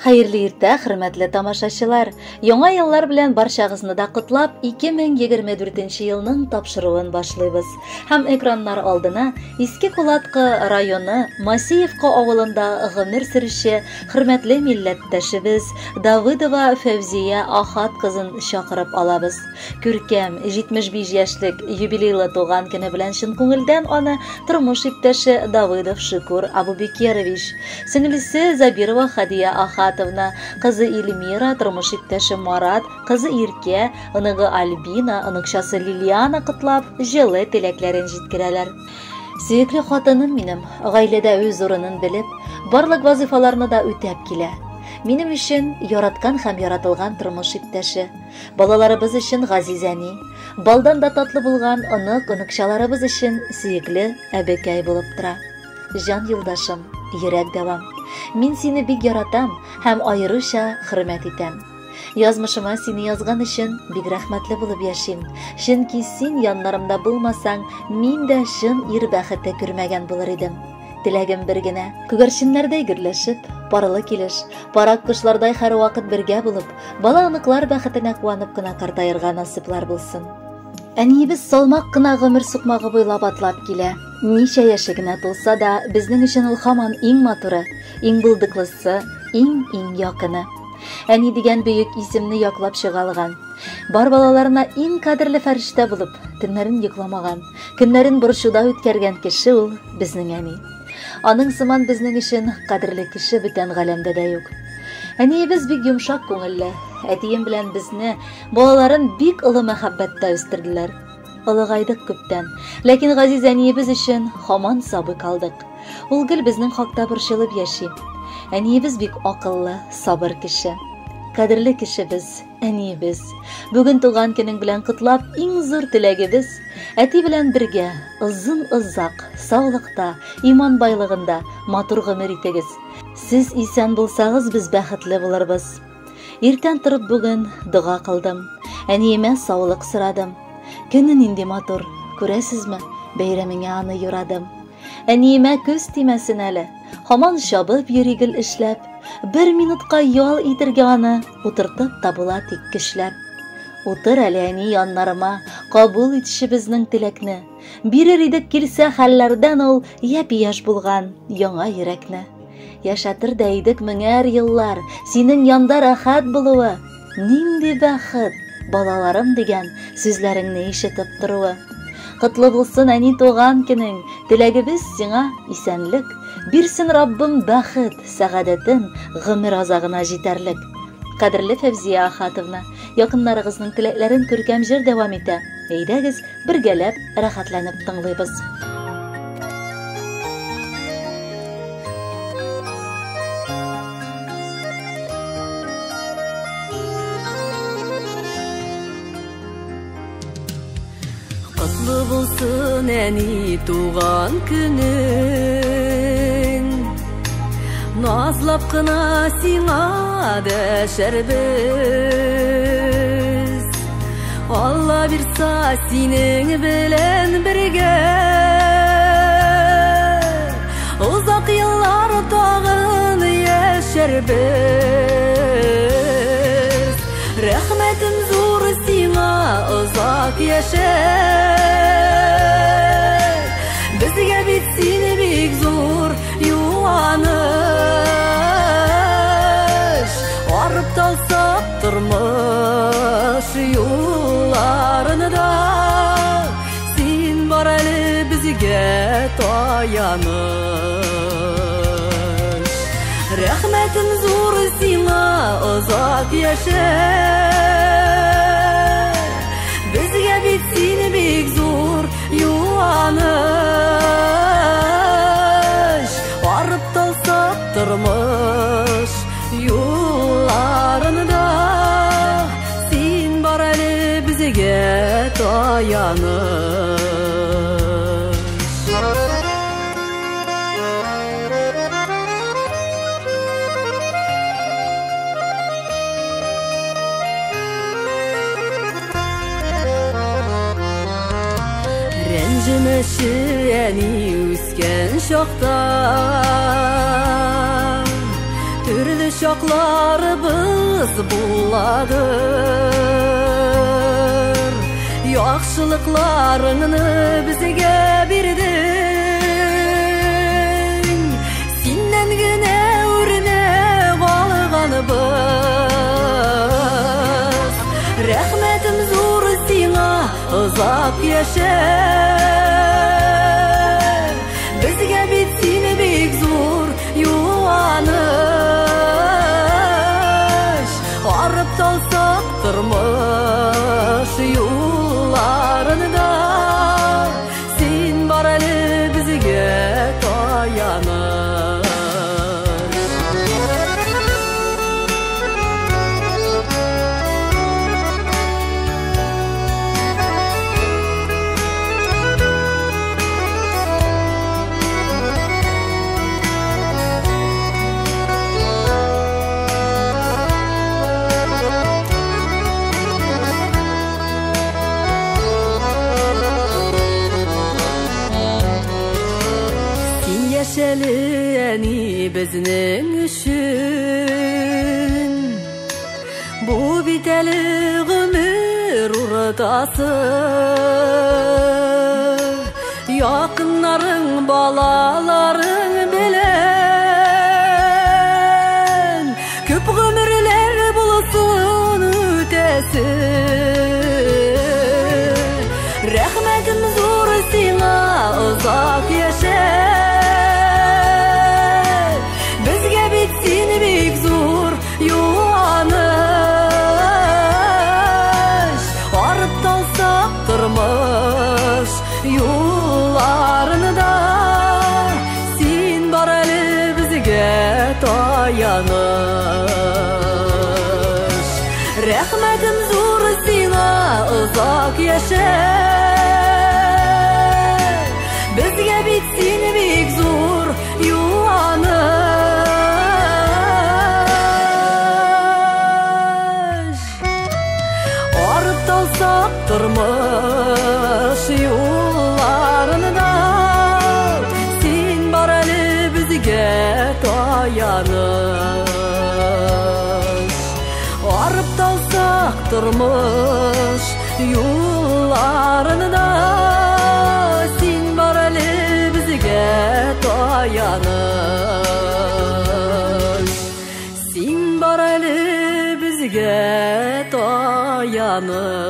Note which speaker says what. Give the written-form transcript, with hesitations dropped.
Speaker 1: Hayırlı irtә, hürmetli tamaşaçılar. Яңа еллар белән барчагызны да котлап, 2024 елның тапшыруын башлыйбыз. Һәм экраннар алдына Иске Кулатка районы Масеевка авылында гомер сөрүче хөрмәтле милләттәшебез Давыдова Фәвзия Ахат кызын чакырып алабыз. Күркәм 75 яшьлек юбилейлы туган көне белән чын күңелдән аны тормыш иптәше Давыдов Шукур Абубекирович, сеңлесе Забирова Хадия Ахат, кызы Эльмира, тормыш иптәше Марат, кызы Ирке, оныгы Альбина, оныкчасы Лилиана котлап, җылы теләкләрен җиткерәләр. Сөекле хатыным минем, гаиләдә үз урынын белеп, барлык вазифаларны да үтәп килә. Минем өчен яраткан һәм яратылган тормыш иптәше, балаларыбыз өчен Газизәни, балдан да татлы булган оныкчаларыбыз өчен сөекле әбекәй булып тора. Жан юлдашым, йөрәк дәвам. Мин сине бик яратам һәм аеруча хөрмәт итәм. Язмышыма сине язган өчен бик рәхмәтле булып яшим. Чөнки син яннарымда булмасаң, мин дә чын ир бәхете күрмәгән булыр идем. Теләгем бер генә, күгәрченнәрдәй гөрләшеп, парлы килеш, парак кошлардай һәр вакыт бергә булып, бала-оныклар бәхетенә куанып кына картаерга насыплар булсын. Әниебез салмак кына гомер сукмагы буйлап атлап килә. Ничә яше генә тулса да, безнең өчен ул һаман иң матуры, иң булдыклысы, иң якыны. Әни дигән бөек исемне яклап чыгалган. Бар балаларына иң кадерле фәрештә булып, төннәрен йокламаган, көннәрен борчуда үткәргән кеше ул безнең әни. Аның сыман безнең өчен кадерле кеше бүтән галәмдә дә юк. Әниебез бик йомшак күңелле. Әтием белән безне, балаларын бик олы мәхәббәттә үстерделәр. Олыгайдык күптән, ләкин Газиз әниебез өчен һаман сабый калдык. Ул гел безнең хакта борчылып яши. Әниебез бик акыллы, сабыр кеше. Кадерле кешебез, әниебез. Бүген туган көнең белән котлап, иң зур теләгебез әти белән бергә озын-озак, саулыкта, иман байлыгында матур гомер итегез. Сез исән булсагыз, без бәхетле булырбыз. Иртән торып бүген дуга кылдым. Әниемә саулык сорадым. Көне нинди матур, күрәсезме? Бәйрәмеңә аны юрадым. Әниемә күз тимәсен әле. Һаман шабып йөригел эшләп, бер минутка ял итергә аны утыртып та була тик көчләп. Утыр әле әни яннарыма, кабул итүче безнең теләкне. Бирер идек килсә хәлләрдән ул япи-яш булган яңа йөрәкне. Яшатыр да идек меңәр еллар, синең янда рәхәт булуы. Нинди бәхет, балаларым дигән сүзләреңне ишетеп торуы. Котлы булсын әни туган көнең, теләгебез сиңа исәнлек. Бирсен Раббым бәхет, сәгадәтен гомер азагына җитәрлек. Кадерле Фәвзия Ахатовна, якыннарыгызның теләкләрен күркәм җыр дәвам итә. Әйдәгез, бергәләп рәхәтләнеп тыңлыйбыз.
Speaker 2: Котлы булсын әни туган көнең, назлап кына сиңа дәшәрбез. Алла бирса синең белән бергә, узак еллар тагын яшәрбез. Рәхмәтем зур сиңа озак яшә. Безгә бит син бик зур юаныш. Арып талсак тормыш юлларында, син бар әле безгә таяныш. Рәхмәтем зур сиңа озак яшә. Безгә бит син бик зур юаныш. Арып талсак тормыш юлларында, син бар әле безгә таяныш. Рәнҗемеші әни үскән шақта, төрле çaklarımız bulladır. Yaxşılıklarını bizge birdin. Sinden güne ürüne kalganыбыз. Rəhmətim zor sina uzak yaşa. Bizge bitsin bek zor yuvanış. Arıp talsak turmuş yollarında. Sen bar eli bizge tayanır. Yaşalıyani bizning üçün. Bu biteli ömür uğratası. Yakınların balaların bilen. Köp ömürler bulsun ötesi. Rəhmətim zor sina uzak yaşa. Bitsin bek zor yuvanış. Arıp dalsak turmuş yollarında. Sen bar eli bizge tayanış. Rəhmətim zor sina uzak yaşa. Bizge bitsin bek zor yuvanış. Turmuş yollarında. Sen bar eli bizge tayanış. Arıp dalsak turmuş yollarında. Sen bar eli bizge tayanış. Sen bar eli bizge tayanır.